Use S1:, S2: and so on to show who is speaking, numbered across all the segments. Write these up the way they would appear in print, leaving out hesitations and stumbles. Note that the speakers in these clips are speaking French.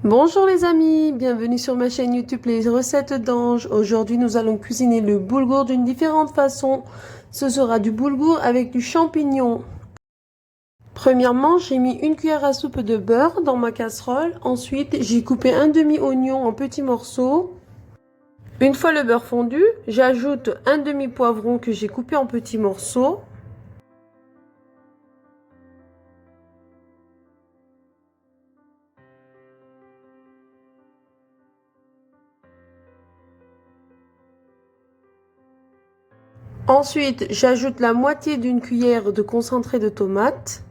S1: Bonjour les amis, bienvenue sur ma chaîne YouTube Les Recettes d'Ange. Aujourd'hui nous allons cuisiner le boulgour d'une différente façon. Ce sera du boulgour avec du champignon. Premièrement, j'ai mis une cuillère à soupe de beurre dans ma casserole. Ensuite, j'ai coupé un demi-oignon en petits morceaux. Une fois le beurre fondu, j'ajoute un demi-poivron que j'ai coupé en petits morceaux. Ensuite, j'ajoute la moitié d'une cuillère de concentré de tomate.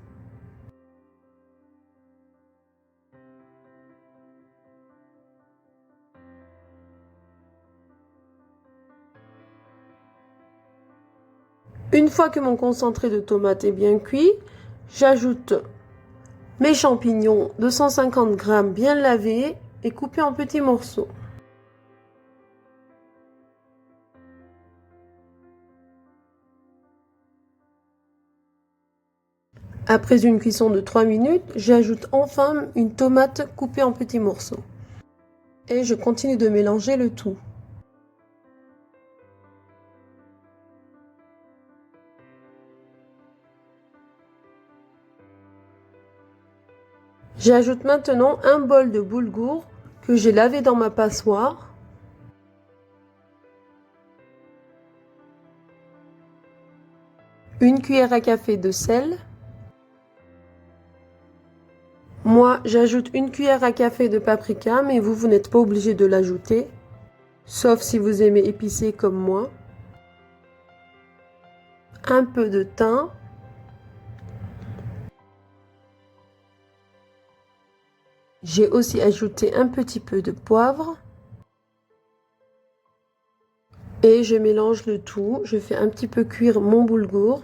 S1: Une fois que mon concentré de tomate est bien cuit, j'ajoute mes champignons de 150 g bien lavés et coupés en petits morceaux. Après une cuisson de 3 minutes, j'ajoute enfin une tomate coupée en petits morceaux. Et je continue de mélanger le tout. J'ajoute maintenant un bol de boulgour que j'ai lavé dans ma passoire. Une cuillère à café de sel. Moi, j'ajoute une cuillère à café de paprika, mais vous n'êtes pas obligé de l'ajouter, sauf si vous aimez épicé comme moi. Un peu de thym. J'ai aussi ajouté un petit peu de poivre. Et je mélange le tout. Je fais un petit peu cuire mon boulgour.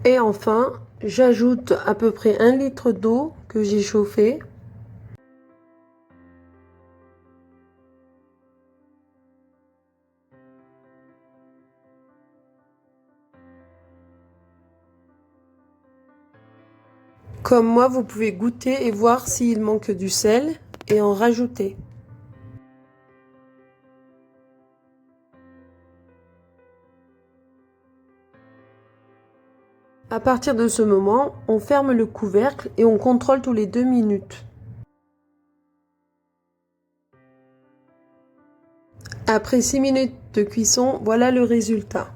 S1: Et enfin, j'ajoute à peu près 1 litre d'eau que j'ai chauffée. Comme moi, vous pouvez goûter et voir s'il manque du sel et en rajouter. À partir de ce moment, on ferme le couvercle et on contrôle tous les 2 minutes. Après 6 minutes de cuisson, voilà le résultat.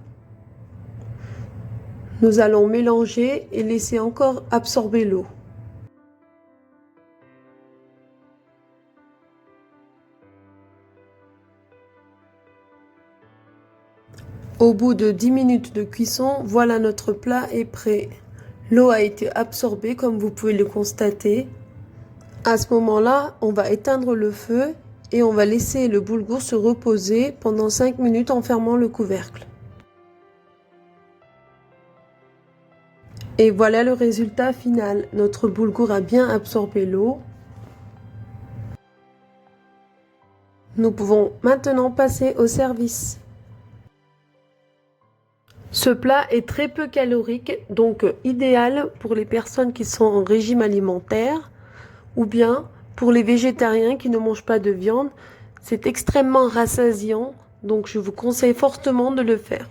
S1: Nous allons mélanger et laisser encore absorber l'eau. Au bout de 10 minutes de cuisson, voilà notre plat est prêt. L'eau a été absorbée comme vous pouvez le constater. À ce moment-là, on va éteindre le feu et on va laisser le boulgour se reposer pendant 5 minutes en fermant le couvercle. Et voilà le résultat final. Notre boulgour a bien absorbé l'eau. Nous pouvons maintenant passer au service. Ce plat est très peu calorique, donc idéal pour les personnes qui sont en régime alimentaire ou bien pour les végétariens qui ne mangent pas de viande. C'est extrêmement rassasiant, donc je vous conseille fortement de le faire.